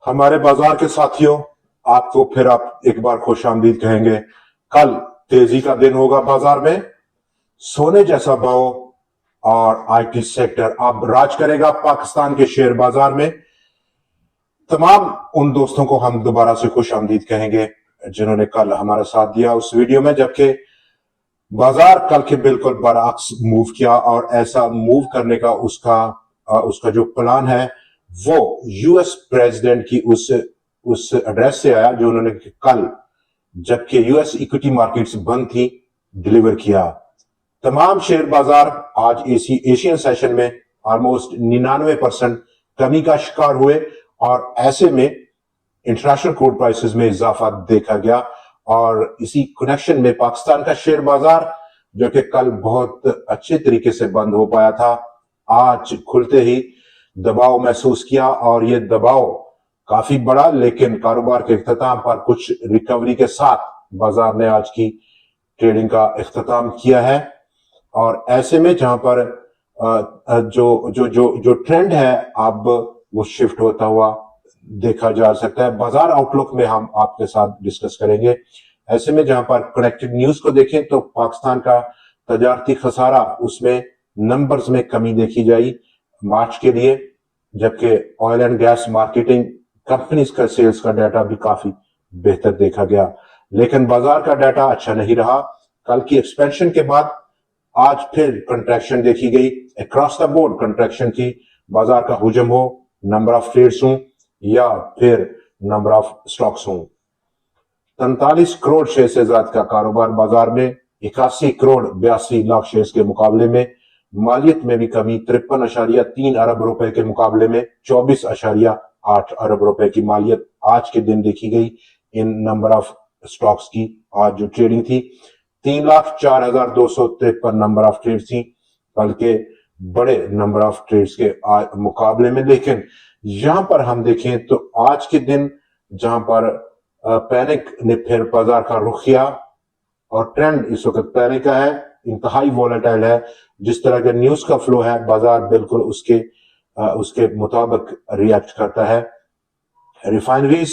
हमारे बाजार के साथियों, आपको फिर आप एक बार खुशामदीद कहेंगे। कल तेजी का दिन होगा बाजार में। सोने जैसा भाव और आईटी सेक्टर अब राज करेगा पाकिस्तान के शेयर बाजार में। तमाम उन दोस्तों को हम दोबारा से खुशामदीद कहेंगे जिन्होंने कल हमारा साथ दिया उस वीडियो में, जबकि बाजार कल के बिल्कुल बरअक्स मूव किया और ऐसा मूव करने का उसका जो प्लान है वो यूएस प्रेसिडेंट की उस एड्रेस से आया जो उन्होंने कल, जबकि यूएस इक्विटी मार्केट्स बंद थी, डिलीवर किया। तमाम शेयर बाजार आज एशियन सेशन में ऑलमोस्ट 99% कमी का शिकार हुए और ऐसे में इंटरनेशनल क्रूड प्राइसेस में इजाफा देखा गया। और इसी कनेक्शन में पाकिस्तान का शेयर बाजार, जो कि कल बहुत अच्छे तरीके से बंद हो पाया था, आज खुलते ही दबाव महसूस किया और ये दबाव काफी बड़ा, लेकिन कारोबार के इख्तिताम पर कुछ रिकवरी के साथ बाजार ने आज की ट्रेडिंग का इख्तिताम किया है। और ऐसे में जहां पर जो जो जो जो ट्रेंड है अब वो शिफ्ट होता हुआ देखा जा सकता है। बाजार आउटलुक में हम आपके साथ डिस्कस करेंगे। ऐसे में जहां पर कनेक्टेड न्यूज को देखें तो पाकिस्तान का तजारती खसारा, उसमें नंबर्स में कमी देखी जाई मार्च के लिए, जबकि oil and gas marketing companies का सेल्स का डाटा भी काफी बेहतर देखा गया। लेकिन बाजार का डाटा अच्छा नहीं रहा। कल की एक्सपेंशन के बाद आज फिर कंट्रैक्शन देखी गई, अक्रॉस द बोर्ड कंट्रैक्शन की। बाजार का हुजम हो, नंबर ऑफ ट्रेड्स हो या फिर नंबर ऑफ स्टॉक्स हो। 43 करोड़ शेयर से ज्यादा का कारोबार बाजार में, 81 करोड़ 82 लाख शेयर के मुकाबले में। मालियत में भी कमी, 53.3 अरब रुपए के मुकाबले में 24.8 अरब रुपए की मालियत आज के दिन देखी गई इन नंबर ऑफ स्टॉक्स की। आज जो ट्रेडिंग थी 3,04,253 नंबर ऑफ ट्रेड थी कल के बड़े नंबर ऑफ ट्रेड्स के मुकाबले में। लेकिन यहां पर हम देखें तो आज के दिन जहां पर पैनिक ने फिर बाजार का रुख किया और ट्रेंड इस वक्त पैनिक का है, इंतहाई वोलेटाइल है। जिस तरह के न्यूज का फ्लो है बाजार बिल्कुल उसके मुताबिक रिएक्ट करता है। Refineries,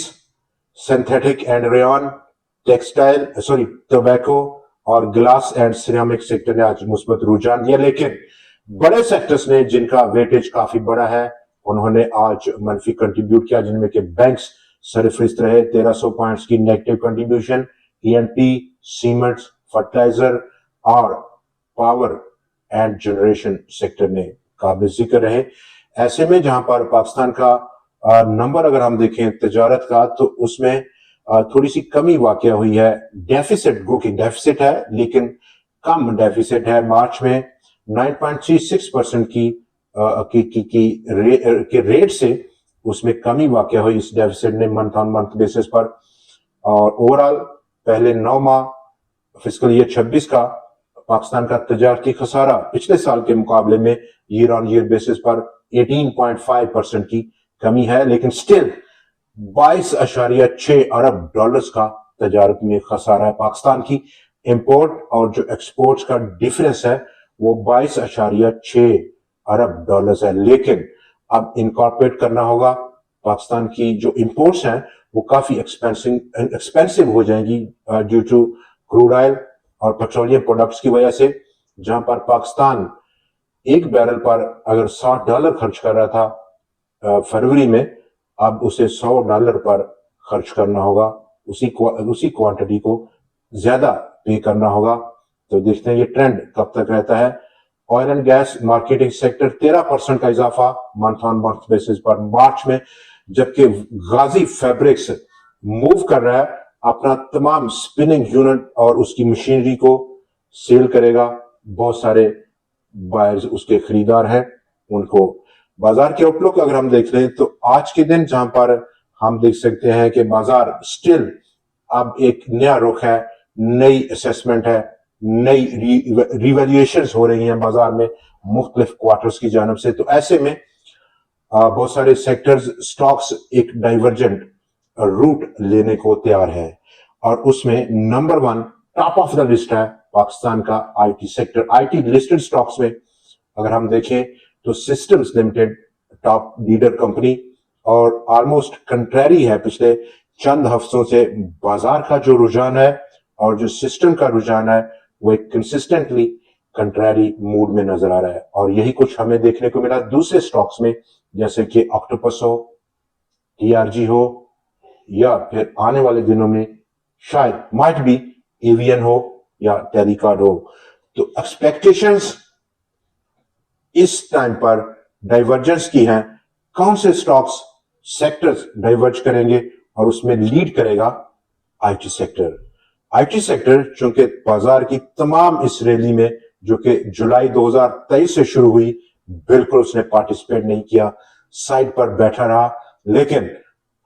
synthetic and rayon, textile tobacco और ग्लास एंड सिरेमिक सेक्टर ने आज मुस्बत रुझान दिया, लेकिन बड़े सेक्टर्स ने जिनका वेटेज काफी बड़ा है उन्होंने आज मनफी कंट्रीब्यूट किया, जिनमें के बैंक्स सरफरिस्त रहे। 1300 पॉइंट्स की negative contribution. ENP, cements, fertiliser और पावर एंड जनरेशन सेक्टर ने काबिल जिक्र रहे। ऐसे में जहां पर पाकिस्तान का नंबर अगर हम देखें तजारत का तो उसमें थोड़ी सी कमी वाकया हुई है। डेफिसिट, गो की डेफिसिट है लेकिन कम डेफिसिट है। मार्च में 9.36% के रेट से उसमें कमी वाकया हुई इस डेफिसिट ने मंथ ऑन मंथ बेसिस पर। और ओवरऑल पहले 9 माह फिस्कल ईयर 26 का पाकिस्तान का तजारती खसारा पिछले साल के मुकाबले में ईयर ऑन ईयर बेसिस पर 18.5% की कमी है, लेकिन स्टिल 22.6 अरब डॉलर्स का तजारत में खसारा है। पाकिस्तान की इंपोर्ट और जो एक्सपोर्ट्स का डिफरेंस है वो 22.6 अरब डॉलर्स है। लेकिन अब इनकॉर्पोरेट करना होगा, पाकिस्तान की जो इंपोर्ट्स हैं वो काफी एक्सपेंसिव हो जाएंगी ड्यू टू क्रूड ऑयल और पेट्रोलियम प्रोडक्ट्स की वजह से। जहां पर पाकिस्तान एक बैरल पर अगर $60 खर्च कर रहा था फरवरी में, अब उसे $100 पर खर्च करना होगा, उसी क्वांटिटी को ज्यादा पे करना होगा। तो देखते हैं ये ट्रेंड कब तक रहता है। Oil and gas marketing sector 13% का इजाफा मंथ ऑन मंथ बेसिस पर मार्च में, जबकि गाजी फैब्रिक्स मूव कर रहा है, अपना तमाम स्पिनिंग यूनिट और उसकी मशीनरी को सेल करेगा। बहुत सारे बायर्स उसके खरीदार हैं। उनको बाजार के आउटलुक अगर हम देख लें तो आज के दिन जहां पर हम देख सकते हैं कि बाजार स्टिल अब एक नया रुख है, नई असेसमेंट है, नई रिवैल्यूएशन हो रही हैं बाजार में मुख्तलिफ क्वार्टर्स की जानब से। तो ऐसे में बहुत सारे सेक्टर्स, स्टॉक्स एक डाइवर्जेंट रूट लेने को तैयार है और उसमें number 1 top of the list है पाकिस्तान का IT sector. IT listed stocks में अगर हम देखें तो systems limited top leader company और ऑलमोस्ट कंट्रेरी है पिछले चंद हफ्तों से। बाजार का जो रुझान है और जो सिस्टम का रुझान है वो एक कंसिस्टेंटली कंट्रेरी मूड में नजर आ रहा है, और यही कुछ हमें देखने को मिला दूसरे स्टॉक्स में, जैसे कि ऑक्टोपस हो, टीआरजी हो, या फिर आने वाले दिनों में शायद माइट बी एवीएन हो या टेलीकार्ड हो। तो एक्सपेक्टेशंस इस टाइम पर डाइवर्जेंस की हैं। कौन से स्टॉक्स सेक्टर्स डाइवर्ज करेंगे और उसमें लीड करेगा आईटी सेक्टर। आईटी सेक्टर चूंकि बाजार की तमाम इस रैली में जो कि जुलाई 2023 से शुरू हुई, बिल्कुल उसने पार्टिसिपेट नहीं किया, साइड पर बैठा रहा। लेकिन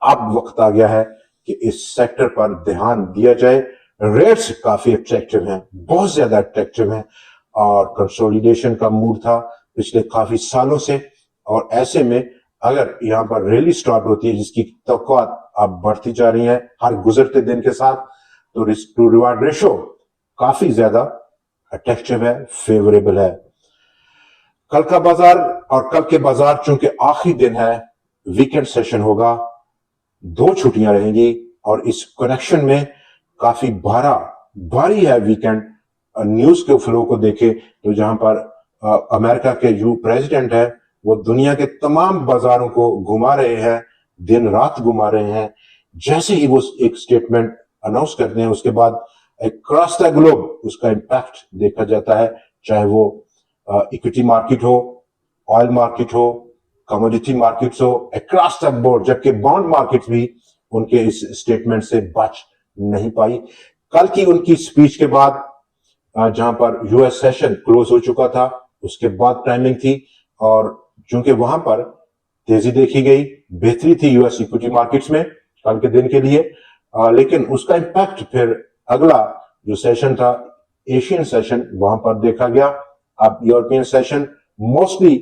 अब वक्त आ गया है कि इस सेक्टर पर ध्यान दिया जाए। रेट्स काफी अट्रैक्टिव हैं, बहुत ज्यादा अट्रैक्टिव हैं, और कंसोलिडेशन का मूड था पिछले काफी सालों से। और ऐसे में अगर यहाँ पर रैली स्टार्ट होती है जिसकी तवक्कुआत अब बढ़ती जा रही है हर गुजरते दिन के साथ, तो रिस्क टू रिवार्ड रेशो काफी ज्यादा अट्रैक्टिव है, फेवरेबल है। कल का बाजार और कल के बाजार चूंकि आखिरी दिन है, वीकेंड सेशन होगा, 2 छुट्टियां रहेंगी, और इस कनेक्शन में काफी भारी है वीकेंड। न्यूज के फ्लो को देखे तो जहां पर अमेरिका के जो प्रेसिडेंट है वो दुनिया के तमाम बाजारों को घुमा रहे हैं, दिन रात घुमा रहे हैं। जैसे ही वो एक स्टेटमेंट अनाउंस करते हैं उसके बाद अक्रॉस द ग्लोब उसका इंपैक्ट देखा जाता है, चाहे वो इक्विटी मार्केट हो, ऑयल मार्केट हो, कमोडिटी मार्केट्स हो, अक्रॉस द बोर्ड। जबकि बॉन्ड मार्केट भी उनके इस स्टेटमेंट से बच नहीं पाई। कल की उनकी स्पीच के बाद जहां पर यूएस सेशन क्लोज हो चुका था, उसके बाद टाइमिंग थी, और चूंकि वहां पर तेजी देखी गई, बेहतरी थी यूएस इक्विटी मार्केट्स में कल के दिन के लिए, लेकिन उसका इंपैक्ट फिर अगला जो सेशन था, एशियन सेशन, वहां पर देखा गया। अब European session mostly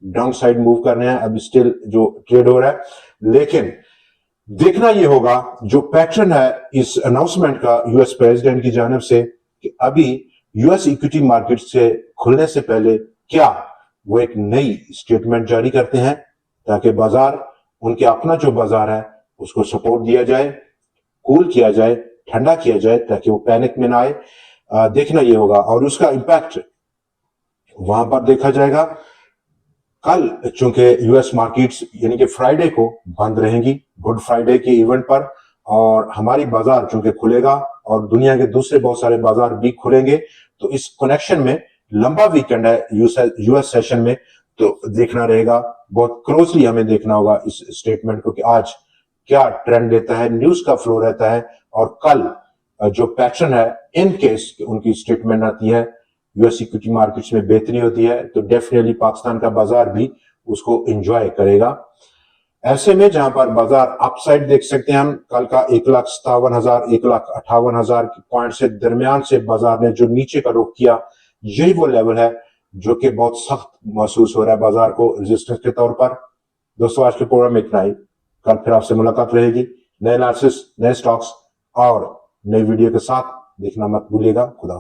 down side move कर रहे हैं, अब स्टिल जो ट्रेड हो रहा है। लेकिन देखना यह होगा जो पैटर्न है इस अनाउंसमेंट का यूएस प्रेसिडेंट की जानिब से, कि अभी यूएस इक्विटी मार्केट से खुलने से पहले क्या वो एक नई स्टेटमेंट जारी करते हैं, ताकि बाजार, उनके अपना जो बाजार है उसको सपोर्ट दिया जाए, कूल किया जाए, ठंडा किया जाए, ताकि वो पैनिक में ना आए। देखना यह होगा, और उसका इंपैक्ट वहां पर देखा जाएगा। कल चूंकि यूएस मार्केट्स यानी कि फ्राइडे को बंद रहेंगी, गुड फ्राइडे के इवेंट पर, और हमारी बाजार चूंकि खुलेगा और दुनिया के दूसरे बहुत सारे बाजार भी खुलेंगे, तो इस कनेक्शन में लंबा वीकेंड है यूएस सेशन में, तो देखना रहेगा, बहुत क्लोजली हमें देखना होगा इस स्टेटमेंट को कि आज क्या ट्रेंड देता है, न्यूज का फ्लो रहता है। और कल जो पैटर्न है, इन केस उनकी स्टेटमेंट आती है, यूएस इक्विटी मार्केट्स में बेहतरी होती है, तो डेफिनेटली पाकिस्तान का बाजार भी उसको एंजॉय करेगा। ऐसे में जहां पर बाजार अपसाइड देख सकते हैं हम, कल का 1,57,000 1,58,000 पॉइंट से दरमियान से बाजार ने जो नीचे का रुख किया, यही वो लेवल है जो कि बहुत सख्त महसूस हो रहा है बाजार को रेजिस्टेंस के तौर पर। दोस्तों, आज के प्रोग्राम में इतना ही। कल फिर आपसे मुलाकात रहेगी नए एनालिसिस, नए स्टॉक्स और नई वीडियो के साथ। देखना मत भूलिएगा। खुदा हाफिज।